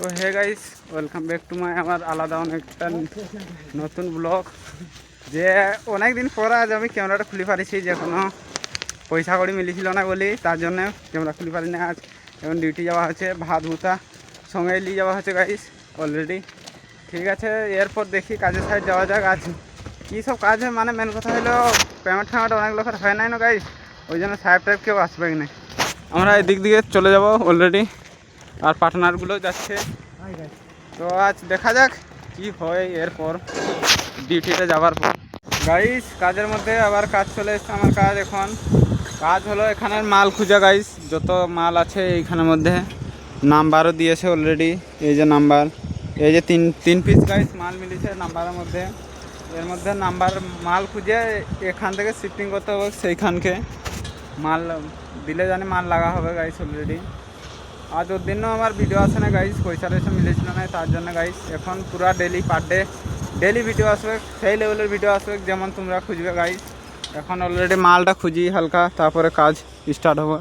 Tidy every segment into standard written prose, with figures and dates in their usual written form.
তো hey guys, welcome back to my আমার আলাদা অনেকটা নতুন ব্লগ। যে অনেক দিন পর আজ আমি ক্যামেরাটা খুলে পারিছি, যে কোনো পয়সা কড়ি মিলিছিল না বলি তার জন্য ক্যামেরা খুলে পারি না। আজ এখন ডিউটি যাওয়া হচ্ছে, ভাত ভুতা সঙ্গে নিয়ে যাওয়া হচ্ছে গাইস অলরেডি। ঠিক আছে, এরপর দেখি কাজের সাইড যাওয়া যাক। আজ কী সব কাজ হয়, মানে মেন কথা হলো পেমেন্ট ফেমেন্ট অনেক লোকের হয় নাই না গাইস, ওই জন্য সাহেব টাইপ কেউ আসবে না। আমরা এদিক দিকে চলে যাব অলরেডি, আর পার্টনারগুলো যাচ্ছে। তো আজ দেখা যাক কি হয় এরপর ডিউটিতে যাওয়ার পর। গাইস কাজের মধ্যে আবার কাজ চলে এসছে। আমার কাজ এখন কাজ হলো এখানের মাল খুঁজা গাইস, যত মাল আছে এইখানের মধ্যে নাম্বারও দিয়েছে অলরেডি। এই যে নাম্বার, এই যে তিন পিস গাইস মাল মিলিছে নাম্বারের মধ্যে। এর মধ্যে নাম্বার মাল খুঁজে এখান থেকে শিফটিং করতে হবে সেইখানকে, মাল দিলে জানি মাল লাগা হবে গাইস অলরেডি। আজ ওর দিনও আমার ভিডিও আসে না গাইস, পয়সা টয়সা মিলেছিল না, তার জন্য গাইস এখন পুরা daily per day daily video আসবে, সেই লেভেলের ভিডিও আসবে যেমন তোমরা খুঁজবে গাইস। এখন অলরেডি মালটা খুঁজি হালকা, তারপরে কাজ স্টার্ট হবে,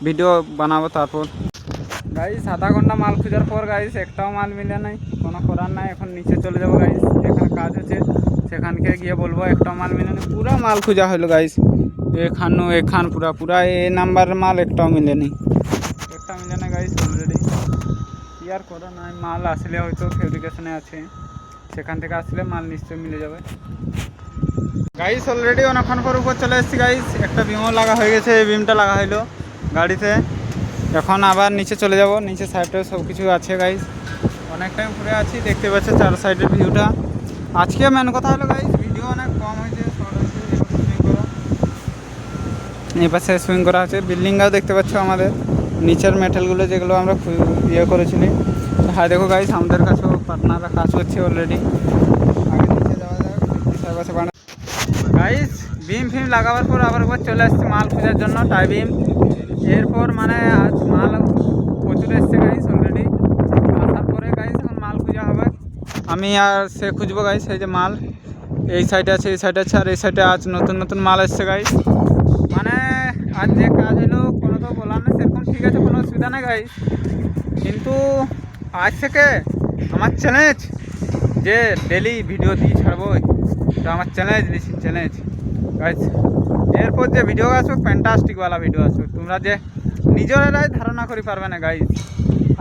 ভিডিও বানাবো। তারপর গাইস আধা ঘন্টা মাল খোঁজার পর গাইস একটাও মাল মিলে নাই, কোনো করার নাই। এখন নিচে চলে যাবো গাইস, যেখানে কাজ হচ্ছে সেখানকে গিয়ে বলবো একটাও মাল মিলে নেই। পুরা মাল খোঁজা হলো গাইস, এখান পুরা এই নাম্বারের মাল একটাও মিলে নেই, একটা মিলে না গাইস অলরেডি। কি আর করা নাই, মাল আসলে হয়তো ফেব্রিকেশনে আছে, সেখান থেকে আসলে মাল নিশ্চয়ই মিলে যাবে গাইস। অলরেডি অনেকক্ষণ পর উপর চলে এসেছি গাইস, একটা বিমও লাগা হয়ে গেছে, এই বিমটা লাগা হইলো গাড়িতে। এখন আবার নিচে চলে যাব, নিচে সাইডে সব কিছু আছে গাইস। অনেক টাইম ঘুরে আছি, দেখতে পাচ্ছ চার সাইডের ভিউটা। আজকে মেন কথা হলো গাইস ভিডিও অনেক কম হয়েছে, এই পাশে সুইং করা আছে, বিল্ডিংটাও দেখতে পাচ্ছ আমাদের নিচের মেটেলগুলো যেগুলো আমরা ইয়ে করেছিলি। হ্যাঁ দেখো গাইস আমাদের কাছেও পার্টনাররা কাজ করছে অলরেডি। আগে নিচে যাওয়া যাক গাইস। বিম ফিম লাগাবার পর আবার চলে আসছে মাল খোঁজার জন্য টাই বিম। এরপর মানে আজ মাল প্রচুর এসছে গাইস অলরেডি। আসার পরে গাইস এখন মাল খোঁজা হবে, আমি আর সে খুঁজবো গাইস। এই যে মাল এই সাইডে আছে, এই সাইডে আছে, আর এই সাইডে আজ নতুন মাল এসছে গাইস। মানে আজ যে কাজ হলো কোনো তো বলার নেই সেরকম, ঠিক আছে কোনো অসুবিধা নেই গাইস। কিন্তু আজ থেকে আমার চ্যালেঞ্জ যে ডেলি ভিডিও দিয়ে ছাড়বো, তো আমার চ্যালেঞ্জ গাইস। এরপর যে ভিডিও আসবে ফ্যান্টাস্টিকওয়ালা ভিডিও আসবে, তোমরা যে নিজেরাই ধারণা করে পারবে না গাইস।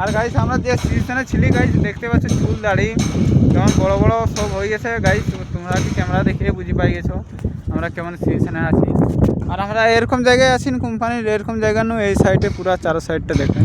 আর গাইস আমরা যে সিচুয়েশনে ছিলি গাইস, দেখতে পাচ্ছ চুল দাড়ি কেমন বড় বড় সব হয়ে গেছে গাইস। তোমরা কি ক্যামেরা দেখে বুঝে পাই গেছো আমরা কেমন সিচুয়েশনে আছি। আর আমরা এরকম জায়গায় আছি কোম্পানির, এরকম জায়গা নয়। এই সাইডে পুরো চারো সাইডটা দেখেন,